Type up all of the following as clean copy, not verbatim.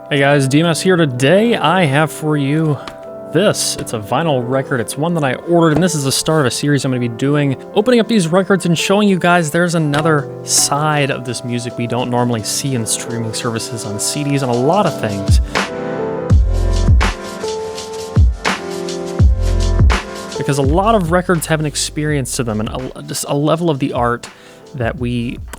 Hey guys, DMS here. Today I have for you this. It's a vinyl record. It's one that I ordered, and this is the start of a series I'm going to be doing, opening up these records and showing you guys there's another side of this music we don't normally see in streaming services, on CDs, and a lot of things. Because a lot of records have an experience to them and just a level of the art that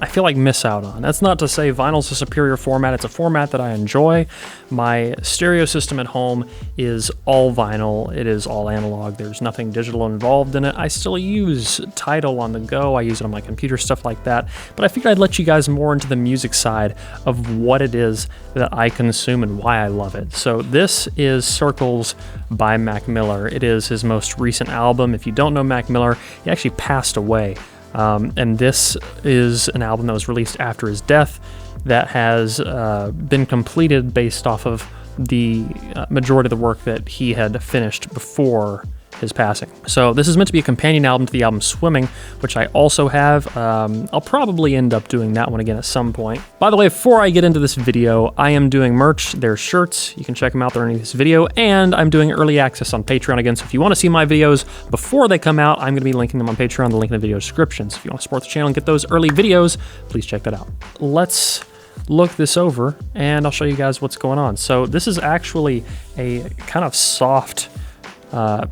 I feel like miss out on. That's not to say vinyl's a superior format. It's a format that I enjoy. My stereo system at home is all vinyl. It is all analog. There's nothing digital involved in it. I still use Tidal on the go. I use it on my computer, stuff like that. But I figured I'd let you guys more into the music side of what it is that I consume and why I love it. So this is Circles by Mac Miller. It is his most recent album. If you don't know Mac Miller, he actually passed away. And this is an album that was released after his death that has been completed based off of the majority of the work that he had finished before his passing. So this is meant to be a companion album to the album Swimming, which I also have. I'll probably end up doing that one again at some point. By the way, before I get into this video, I am doing merch. There's shirts. You can check them out there underneath this video. And I'm doing early access on Patreon again. So if you want to see my videos before they come out, I'm going to be linking them on Patreon, the link in the video description. So if you want to support the channel and get those early videos, please check that out. Let's look this over and I'll show you guys what's going on. So this is actually a kind of soft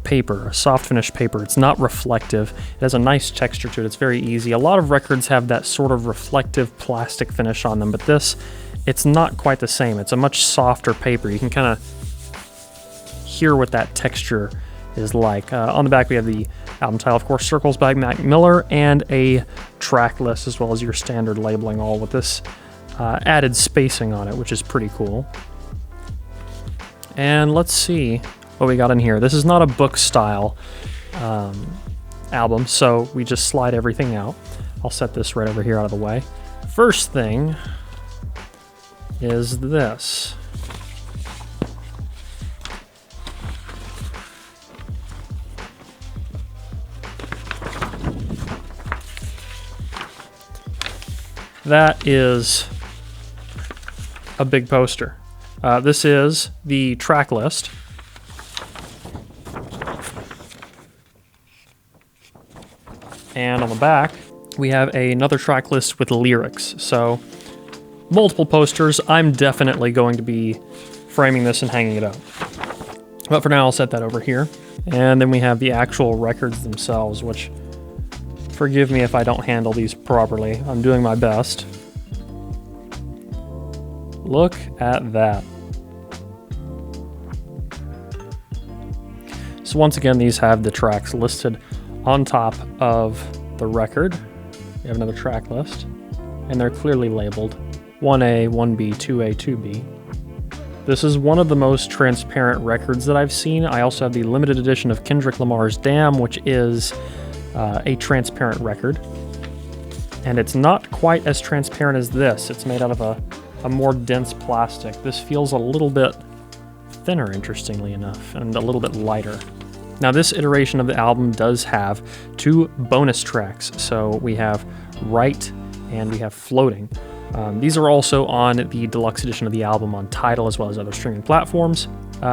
paper, a soft finish paper. It's not reflective. It has a nice texture to it. It's very easy. A lot of records have that sort of reflective plastic finish on them, but this, it's not quite the same. It's a much softer paper. You can kind of hear what that texture is like. On the back we have the album title, of course, Circles by Mac Miller, and a track list as well as your standard labeling, all with this added spacing on it, which is pretty cool. And let's see what we got in here. This is not a book style album, so we just slide everything out. I'll set this right over here out of the way. First thing is this. That is a big poster. This is the track list. And on the back, we have another track list with lyrics. So, multiple posters. I'm definitely going to be framing this and hanging it up. But for now, I'll set that over here. And then we have the actual records themselves, which, forgive me if I don't handle these properly. I'm doing my best. Look at that. So once again, these have the tracks listed on top of the record. We have another track list, and they're clearly labeled 1A, 1B, 2A, 2B. This is one of the most transparent records that I've seen. I also have the limited edition of Kendrick Lamar's Damn, which is a transparent record. And it's not quite as transparent as this. It's made out of a more dense plastic. This feels a little bit thinner, interestingly enough, and a little bit lighter. Now this iteration of the album does have 2 bonus tracks. So we have Right and we have Floating. These are also on the deluxe edition of the album on Tidal as well as other streaming platforms.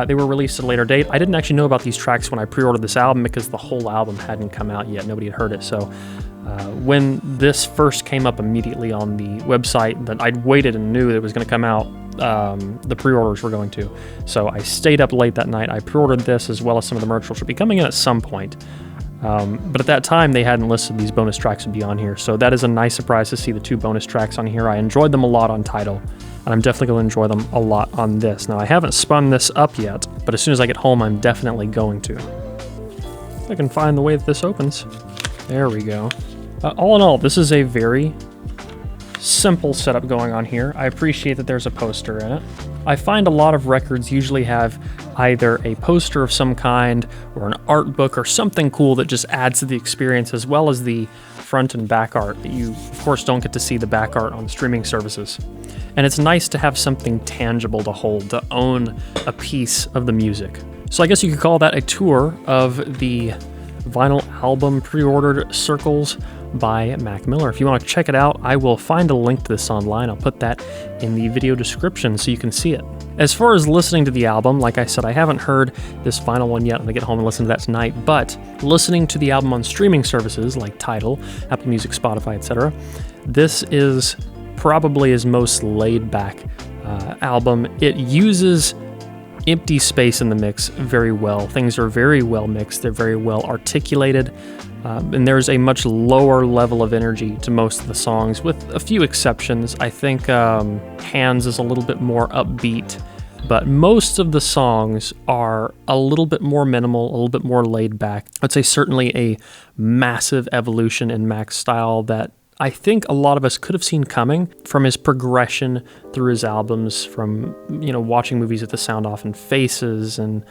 They were released at a later date. I didn't actually know about these tracks when I pre-ordered this album because the whole album hadn't come out yet. Nobody had heard it. So when this first came up immediately on the website that I'd waited and knew that it was going to come out, the pre-orders were going to. So I stayed up late that night. I pre-ordered this as well as some of the merch, which will be coming in at some point. But at that time, they hadn't listed these bonus tracks would be on here. So that is a nice surprise to see the 2 bonus tracks on here. I enjoyed them a lot on Tidal, and I'm definitely going to enjoy them a lot on this. Now, I haven't spun this up yet, but as soon as I get home, I'm definitely going to. If I can find the way that this opens. There we go. All in all, this is a very simple setup going on here. I appreciate that there's a poster in it. I find a lot of records usually have either a poster of some kind or an art book or something cool that just adds to the experience, as well as the front and back art that you, of course, don't get to see the back art on streaming services. And it's nice to have something tangible to hold, to own a piece of the music. So I guess you could call that a tour of the vinyl album pre-ordered Circles by Mac Miller. If you want to check it out, I will find a link to this online. I'll put that in the video description so you can see it. As far as listening to the album, like I said, I haven't heard this final one yet. I'm gonna get home and listen to that tonight, but listening to the album on streaming services like Tidal, Apple Music, Spotify, etc., this is probably his most laid-back album. It uses empty space in the mix very well. Things are very well mixed, they're very well articulated, and there's a much lower level of energy to most of the songs, with a few exceptions. I think Hands is a little bit more upbeat, but most of the songs are a little bit more minimal, a little bit more laid back. I'd say certainly a massive evolution in Mac's style that I think a lot of us could have seen coming from his progression through his albums, from, you know, watching movies with the sound off and Faces and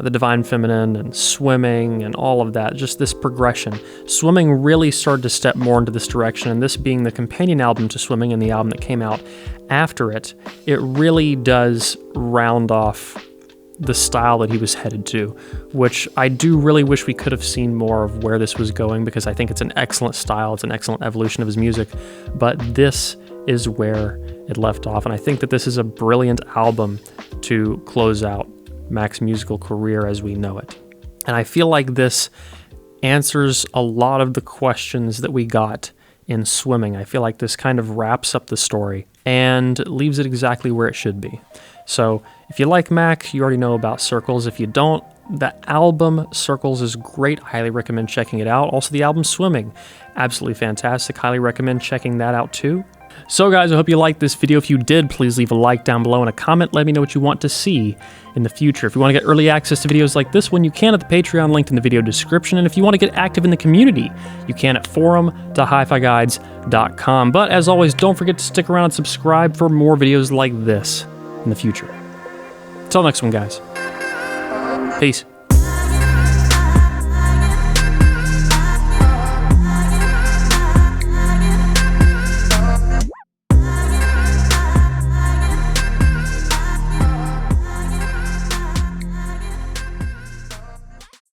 The Divine Feminine and Swimming and all of that, just this progression. Swimming really started to step more into this direction, and this being the companion album to Swimming and the album that came out after it, it really does round off the style that he was headed to, which I do really wish we could have seen more of where this was going, because I think it's an excellent style, it's an excellent evolution of his music, but this is where it left off, and I think that this is a brilliant album to close out Mac's musical career as we know it. And I feel like this answers a lot of the questions that we got in Swimming. I feel like this kind of wraps up the story and leaves it exactly where it should be. So if you like Mac, you already know about Circles. If you don't, the album Circles is great. I highly recommend checking it out. Also, the album Swimming, absolutely fantastic. Highly recommend checking that out too. So guys, I hope you liked this video. If you did, please leave a like down below and a comment. Let me know what you want to see in the future. If you want to get early access to videos like this one, you can at the Patreon linked in the video description. And if you want to get active in the community, you can at forum.hifiguides.com. But as always, don't forget to stick around and subscribe for more videos like this in the future. Until next one, guys. Peace.